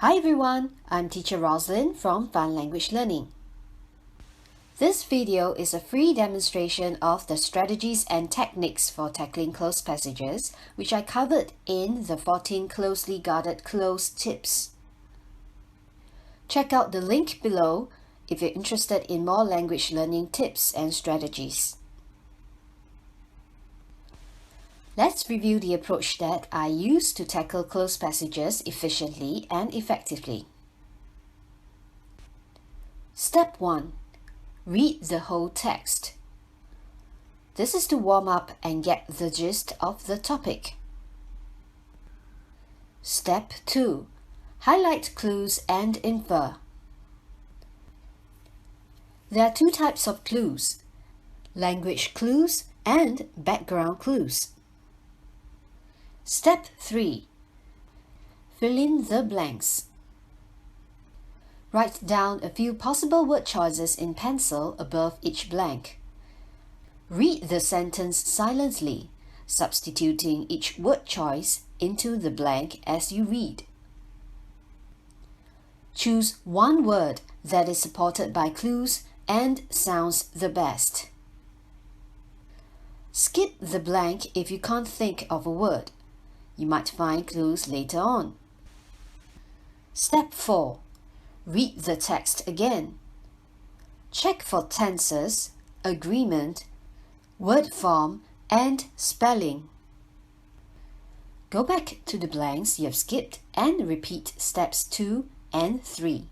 Hi everyone, I'm teacher Rosalind from Fun Language Learning. This video is a free demonstration of the strategies and techniques for tackling closed passages, which I covered in the 14 closely guarded close tips. Check out the link below if you're interested in more language learning tips and strategies. Let's review the approach that I use to tackle closed passages efficiently and effectively. Step 1. Read the whole text. This is to warm up and get the gist of the topic. Step 2. Highlight clues and infer. There are two types of clues: language clues and background clues. Step 3. Fill in the blanks. Write down a few possible word choices in pencil above each blank. Read the sentence silently, substituting each word choice into the blank as you read. Choose one word that is supported by clues and sounds the best. Skip the blank if you can't think of a word. You might find clues later on. Step 4. Read the text again. Check for tenses, agreement, word form, and spelling. Go back to the blanks you have skipped and repeat steps 2 and 3.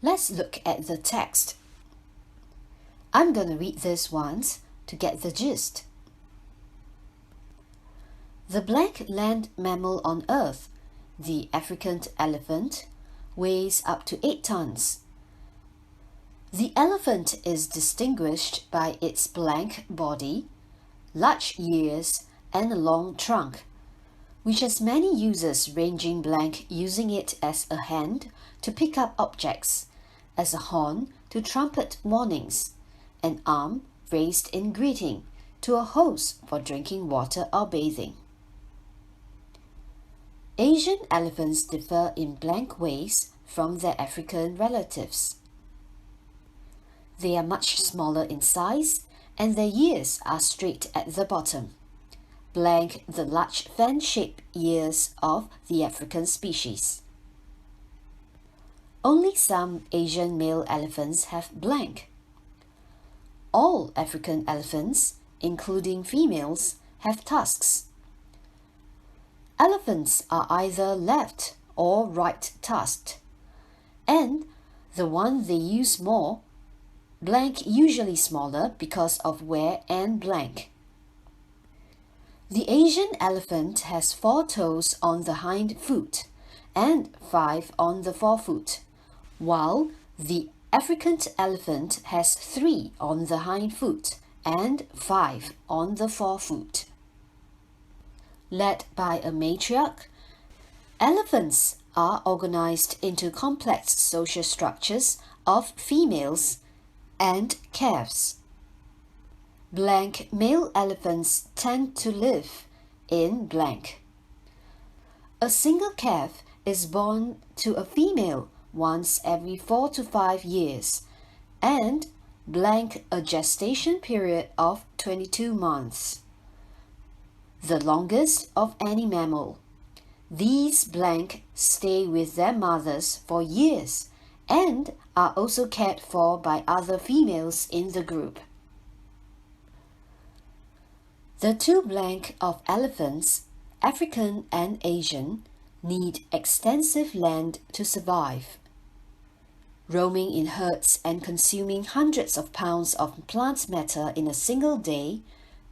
Let's look at the text. I'm going to read this once to get the gist. The blank land mammal on Earth, the African elephant, weighs up to 8 tons. The elephant is distinguished by its blank body, large ears, and a long trunk, which has many uses ranging blank using it as a hand to pick up objects, as a horn to trumpet warnings, an arm raised in greeting, to a hose for drinking water or bathing. Asian elephants differ in blank ways from their African relatives. They are much smaller in size and their ears are straight at the bottom, blank the large fan-shaped ears of the African species. Only some Asian male elephants have blank. All African elephants, including females, have tusks. Elephants are either left or right tusked, and the one they use more, blank usually smaller because of wear and blank. The Asian elephant has 4 toes on the hind foot and 5 on the forefoot, while the African elephant has 3 on the hind foot and 5 on the forefoot. Led by a matriarch, elephants are organized into complex social structures of females and calves. Blank male elephants tend to live in blank. A single calf is born to a female once every 4 to 5 years, and blank a gestation period of 22 months. The longest of any mammal. These blank stay with their mothers for years and are also cared for by other females in the group. The two blank of elephants, African and Asian, need extensive land to survive. Roaming in herds and consuming hundreds of pounds of plant matter in a single day,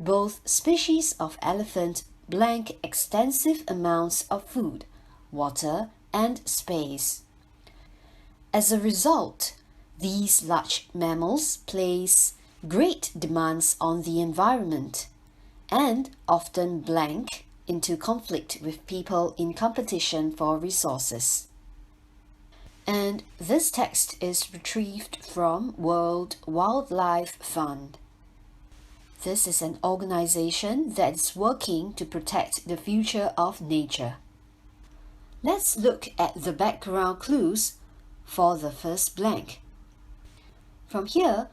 both species of elephant blank extensive amounts of food, water, and space. As a result, these large mammals place great demands on the environment and often blank into conflict with people in competition for resources. And this text is retrieved from World Wildlife Fund. This is an organization that is working to protect the future of nature. Let's look at the background clues for the first blank. From here,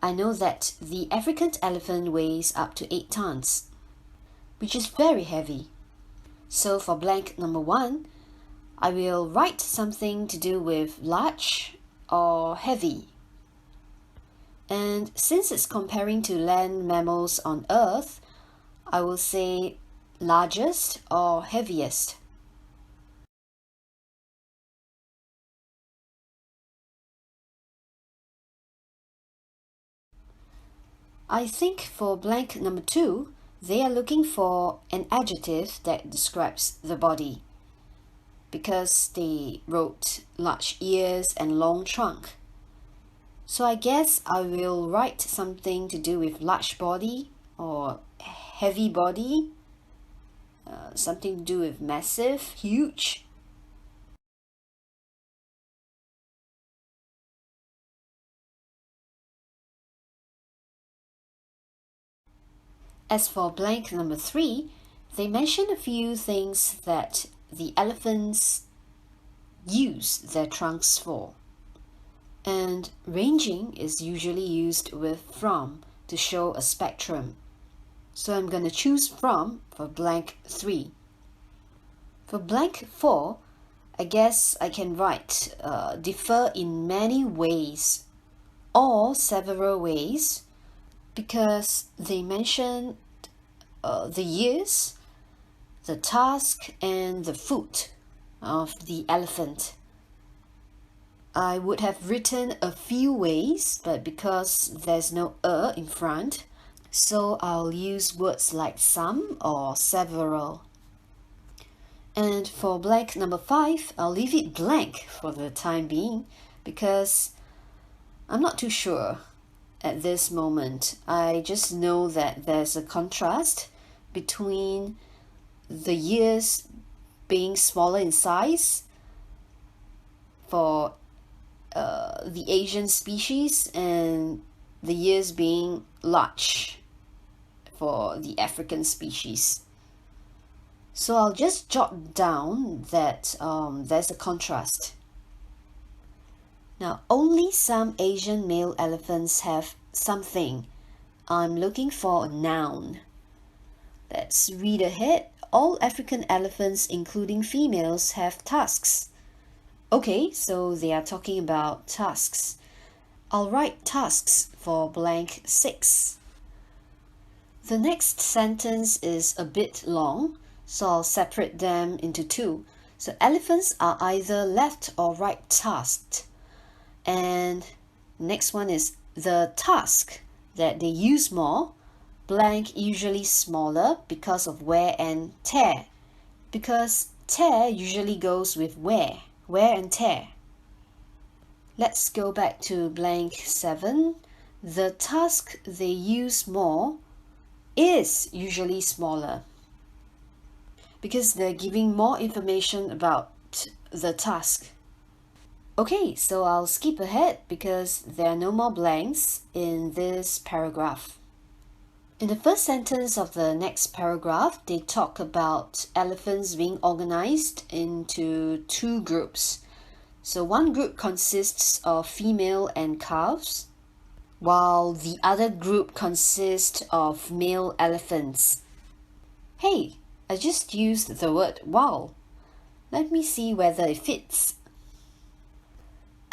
I know that the African elephant weighs up to 8 tons, which is very heavy. So for blank number 1, I will write something to do with large or heavy. And since it's comparing to land mammals on Earth, I will say largest or heaviest. I think for blank number 2, they are looking for an adjective that describes the body, because they wrote large ears and long trunk. So I guess I will write something to do with large body or heavy body, something to do with massive, huge. As for blank number 3, they mention a few things that the elephants use their trunks for. And ranging is usually used with from to show a spectrum. So I'm going to choose from for blank 3. For blank 4, I guess I can write differ in many ways or several ways, because they mentioned the years, the task, and the foot of the elephant. I would have written a few ways, but because there's no in front, so I'll use words like some or several. And for blank number 5, I'll leave it blank for the time being, because I'm not too sure at this moment. I just know that there's a contrast between the ears being smaller in size for the Asian species and the ears being large for the African species. So I'll just jot down that there's a contrast. Now, only some Asian male elephants have something. I'm looking for a noun. Let's read ahead. All African elephants, including females, have tusks. Okay, so they are talking about tusks. I'll write tusks for blank 6. The next sentence is a bit long, so I'll separate them into 2. So elephants are either left or right tusked. And next one is the tusk that they use more, blank usually smaller because of wear and tear, because tear usually goes with wear and tear. Let's go back to blank 7. The tusk they use more is usually smaller, because they're giving more information about the tusk. Okay, so I'll skip ahead because there are no more blanks in this paragraph. In the first sentence of the next paragraph, they talk about elephants being organized into 2 groups. So one group consists of female and calves, while the other group consists of male elephants. Hey, I just used the word wow. Let me see whether it fits.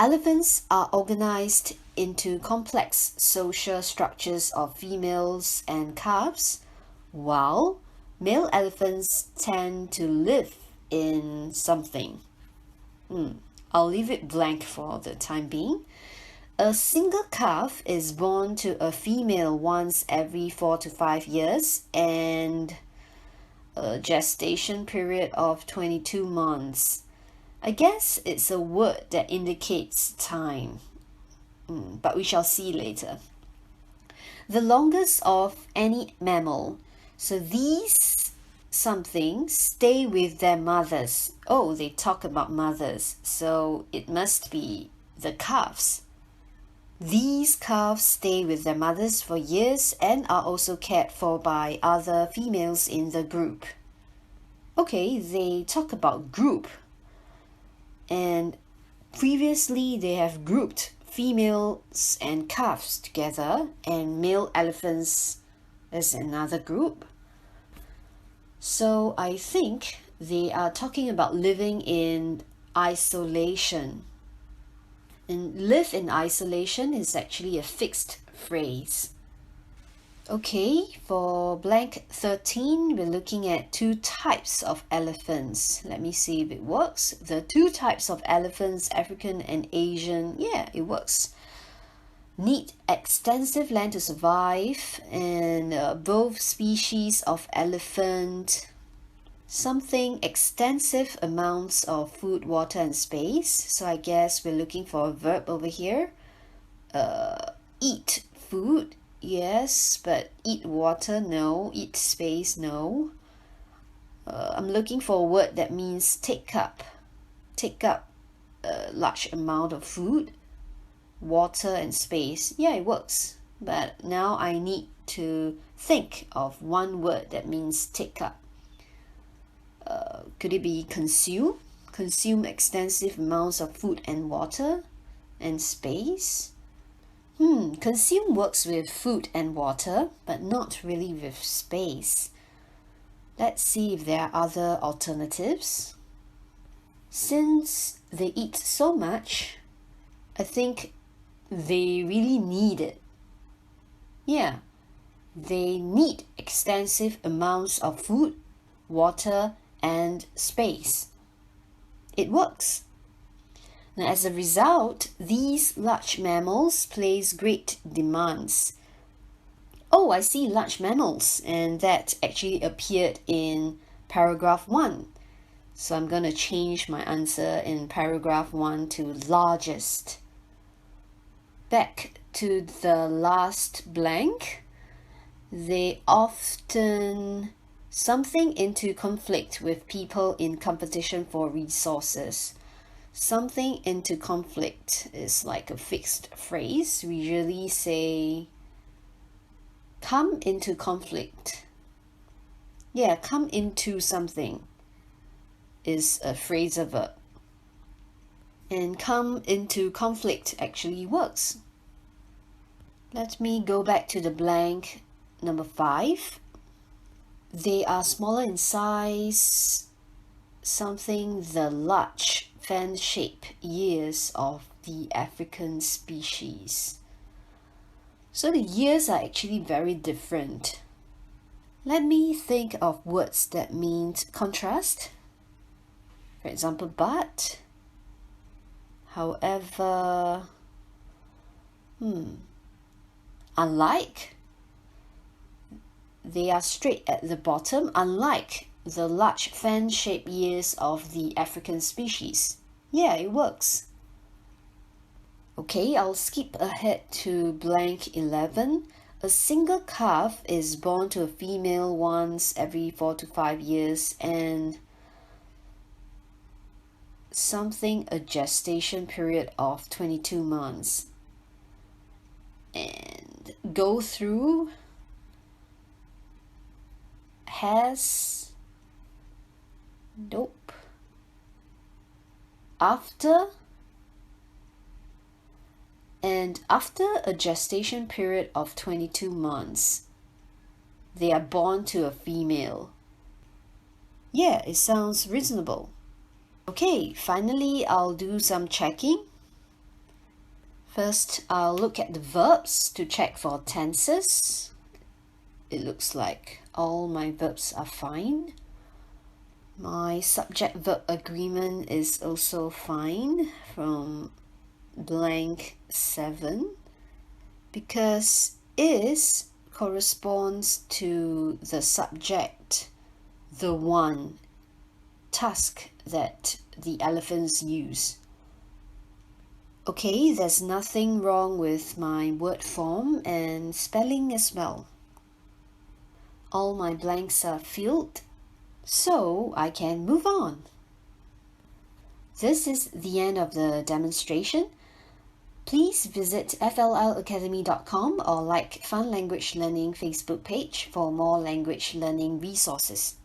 Elephants are organized into complex social structures of females and calves, while male elephants tend to live in something. I'll leave it blank for the time being. A single calf is born to a female once every 4 to 5 years, and a gestation period of 22 months. I guess it's a word that indicates time, but we shall see later. The longest of any mammal. So these something stay with their mothers. Oh, they talk about mothers, so it must be the calves. These calves stay with their mothers for years and are also cared for by other females in the group. Okay, they talk about group. And previously they have grouped females and calves together, and male elephants is another group. So I think they are talking about living in isolation. And live in isolation is actually a fixed phrase. Okay, for blank 13, we're looking at two types of elephants. Let me see if it works. The two types of elephants, African and Asian, yeah, it works. Need extensive land to survive, and both species of elephant, something extensive amounts of food, water, and space. So I guess we're looking for a verb over here. Eat food. Yes, but eat water, no. Eat space, no. I'm looking for a word that means take up. Take up a large amount of food, water, and space. Yeah, it works. But now I need to think of one word that means take up. Could it be consume? Consume extensive amounts of food and water and space? Consume works with food and water, but not really with space. Let's see if there are other alternatives. Since they eat so much, I think they really need it. Yeah, they need extensive amounts of food, water, and space. It works. Now, as a result, these large mammals place great demands. Oh, I see large mammals, and that actually appeared in paragraph 1. So I'm going to change my answer in paragraph 1 to largest. Back to the last blank. They often something into conflict with people in competition for resources. Something into conflict is like a fixed phrase. We usually say come into conflict. Yeah, come into something is a phrasal verb. And come into conflict actually works. Let me go back to the blank number 5. They are smaller in size, something the large fan-shaped ears of the African species. So the ears are actually very different. Let me think of words that mean contrast. For example, but. However, unlike. They are straight at the bottom, unlike the large fan-shaped ears of the African species. Yeah, it works. Okay, I'll skip ahead to blank 11. A single calf is born to a female once every 4 to 5 years, and a gestation period of 22 months. And go through has, nope, after, and after a gestation period of 22 months, they are born to a female. Yeah, it sounds reasonable. Okay, finally I'll do some checking. First, I'll look at the verbs to check for tenses. It looks like all my verbs are fine. My subject-verb agreement is also fine from blank 7 because is corresponds to the subject, the one task that the elephants use. Okay, there's nothing wrong with my word form and spelling as well. All my blanks are filled, so I can move on. This is the end of the demonstration. Please visit fllacademy.com or like Fun Language Learning Facebook page for more language learning resources.